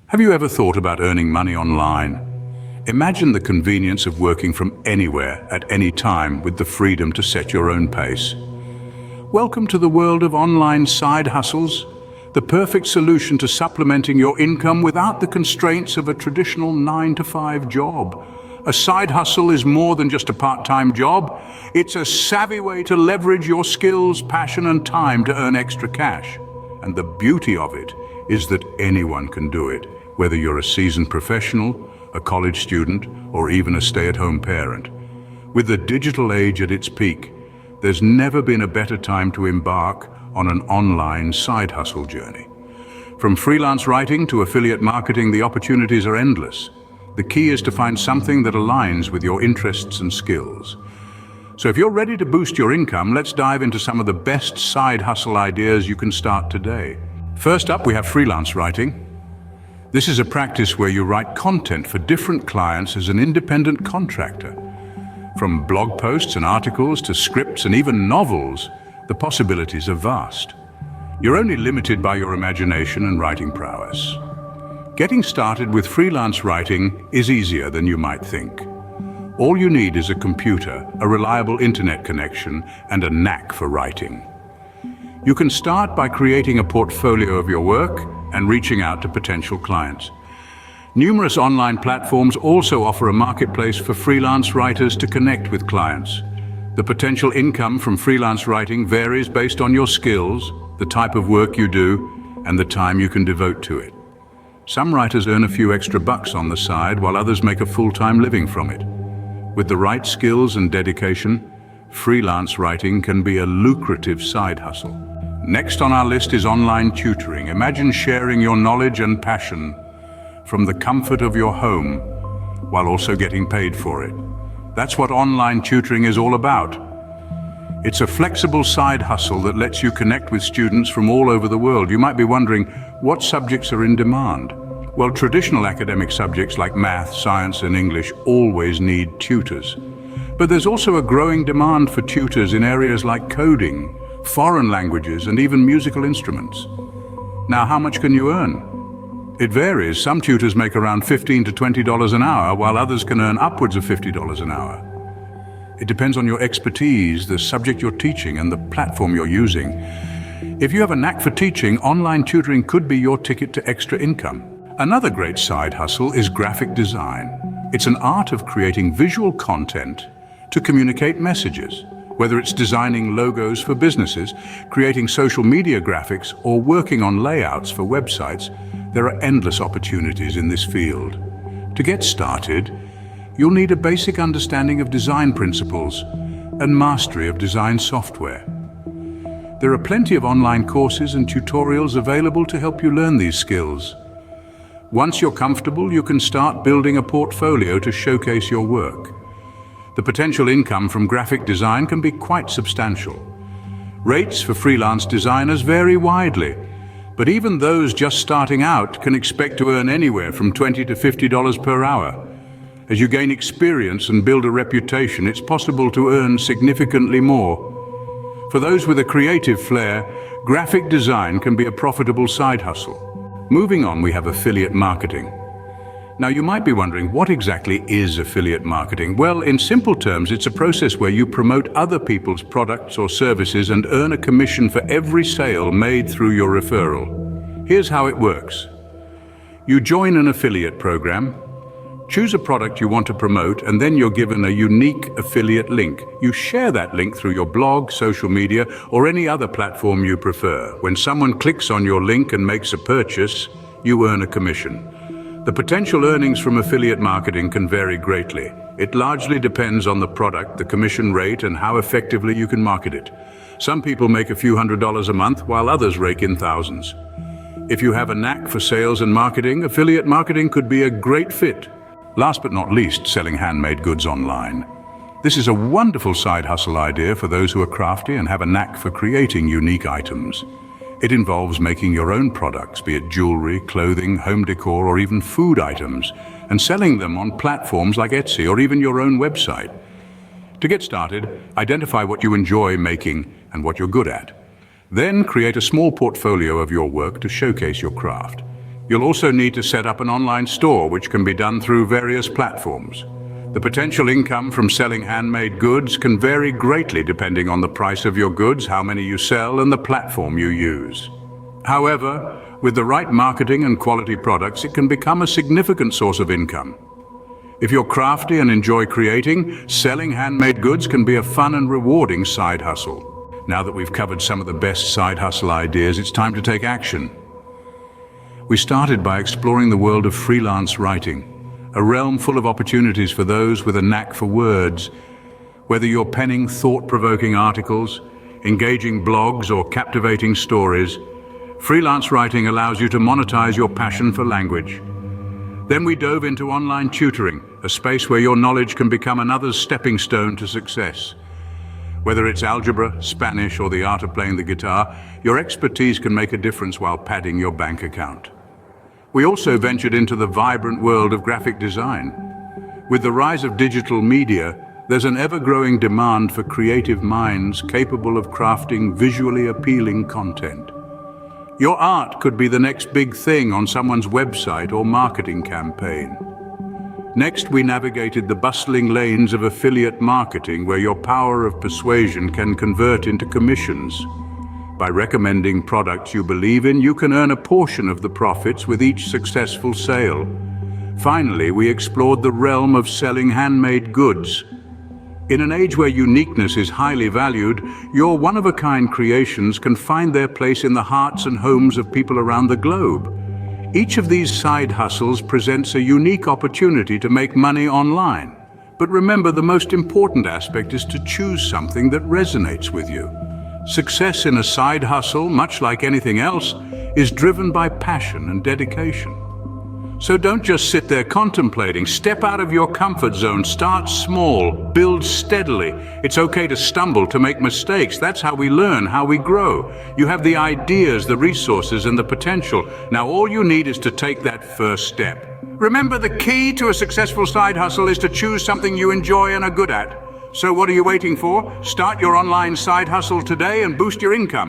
Have you ever thought about earning money online? Imagine the convenience of working from anywhere at any time with the freedom to set your own pace. Welcome to the world of online side hustles, the perfect solution to supplementing your income without the constraints of a traditional 9-to-5 job. A side hustle is more than just a part-time job. It's a savvy way to leverage your skills, passion, and time to earn extra cash. And the beauty of it is that anyone can do it, whether you're a seasoned professional, a college student, or even a stay-at-home parent. With the digital age at its peak, there's never been a better time to embark on an online side hustle journey. From freelance writing to affiliate marketing, the opportunities are endless. The key is to find something that aligns with your interests and skills. So if you're ready to boost your income, let's dive into some of the best side hustle ideas you can start today. First up, we have freelance writing. This is a practice where you write content for different clients as an independent contractor. From blog posts and articles to scripts and even novels, the possibilities are vast. You're only limited by your imagination and writing prowess. Getting started with freelance writing is easier than you might think. All you need is a computer, a reliable internet connection, and a knack for writing. You can start by creating a portfolio of your work and reaching out to potential clients. Numerous online platforms also offer a marketplace for freelance writers to connect with clients. The potential income from freelance writing varies based on your skills, the type of work you do, and the time you can devote to it. Some writers earn a few extra bucks on the side, while others make a full-time living from it. With the right skills and dedication, freelance writing can be a lucrative side hustle. Next on our list is online tutoring. Imagine sharing your knowledge and passion from the comfort of your home while also getting paid for it. That's what online tutoring is all about. It's a flexible side hustle that lets you connect with students from all over the world. You might be wondering, what subjects are in demand? Well, traditional academic subjects like math, science, and English always need tutors. But there's also a growing demand for tutors in areas like coding, foreign languages, and even musical instruments. Now, how much can you earn? It varies. Some tutors make around $15 to $20 an hour, while others can earn upwards of $50 an hour. It depends on your expertise, the subject you're teaching, and the platform you're using. If you have a knack for teaching, online tutoring could be your ticket to extra income. Another great side hustle is graphic design. It's an art of creating visual content to communicate messages. Whether it's designing logos for businesses, creating social media graphics, or working on layouts for websites, there are endless opportunities in this field. To get started, you'll need a basic understanding of design principles and mastery of design software. There are plenty of online courses and tutorials available to help you learn these skills. Once you're comfortable, you can start building a portfolio to showcase your work. The potential income from graphic design can be quite substantial. Rates for freelance designers vary widely, but even those just starting out can expect to earn anywhere from $20 to $50 per hour. As you gain experience and build a reputation, it's possible to earn significantly more. For those with a creative flair, graphic design can be a profitable side hustle. Moving on, we have affiliate marketing. Now, you might be wondering, what exactly is affiliate marketing? Well, in simple terms, it's a process where you promote other people's products or services and earn a commission for every sale made through your referral. Here's how it works. You join an affiliate program, choose a product you want to promote, and then you're given a unique affiliate link. You share that link through your blog, social media, or any other platform you prefer. When someone clicks on your link and makes a purchase, you earn a commission. The potential earnings from affiliate marketing can vary greatly. It largely depends on the product, the commission rate, and how effectively you can market it. Some people make a few $100s a month, while others rake in thousands. If you have a knack for sales and marketing, affiliate marketing could be a great fit. Last but not least, selling handmade goods online. This is a wonderful side hustle idea for those who are crafty and have a knack for creating unique items. It involves making your own products, be it jewelry, clothing, home decor, or even food items, and selling them on platforms like Etsy or even your own website. To get started, identify what you enjoy making and what you're good at. Then create a small portfolio of your work to showcase your craft. You'll also need to set up an online store, which can be done through various platforms. The potential income from selling handmade goods can vary greatly depending on the price of your goods, how many you sell, and the platform you use. However, with the right marketing and quality products, it can become a significant source of income. If you're crafty and enjoy creating, selling handmade goods can be a fun and rewarding side hustle. Now that we've covered some of the best side hustle ideas, it's time to take action. We started by exploring the world of freelance writing, a realm full of opportunities for those with a knack for words. Whether you're penning thought-provoking articles, engaging blogs, or captivating stories, freelance writing allows you to monetize your passion for language. Then we dove into online tutoring, a space where your knowledge can become another's stepping stone to success. Whether it's algebra, Spanish, or the art of playing the guitar, your expertise can make a difference while padding your bank account. We also ventured into the vibrant world of graphic design. With the rise of digital media, there's an ever-growing demand for creative minds capable of crafting visually appealing content. Your art could be the next big thing on someone's website or marketing campaign. Next, we navigated the bustling lanes of affiliate marketing, where your power of persuasion can convert into commissions. By recommending products you believe in, you can earn a portion of the profits with each successful sale. Finally, we explored the realm of selling handmade goods. In an age where uniqueness is highly valued, your one-of-a-kind creations can find their place in the hearts and homes of people around the globe. Each of these side hustles presents a unique opportunity to make money online. But remember, the most important aspect is to choose something that resonates with you. Success in a side hustle, much like anything else, is driven by passion and dedication. So don't just sit there contemplating. Step out of your comfort zone. Start small. Build steadily. It's okay to stumble, to make mistakes. That's how we learn, how we grow. You have the ideas, the resources, and the potential. Now all you need is to take that first step. Remember, the key to a successful side hustle is to choose something you enjoy and are good at. So what are you waiting for? Start your online side hustle today and boost your income.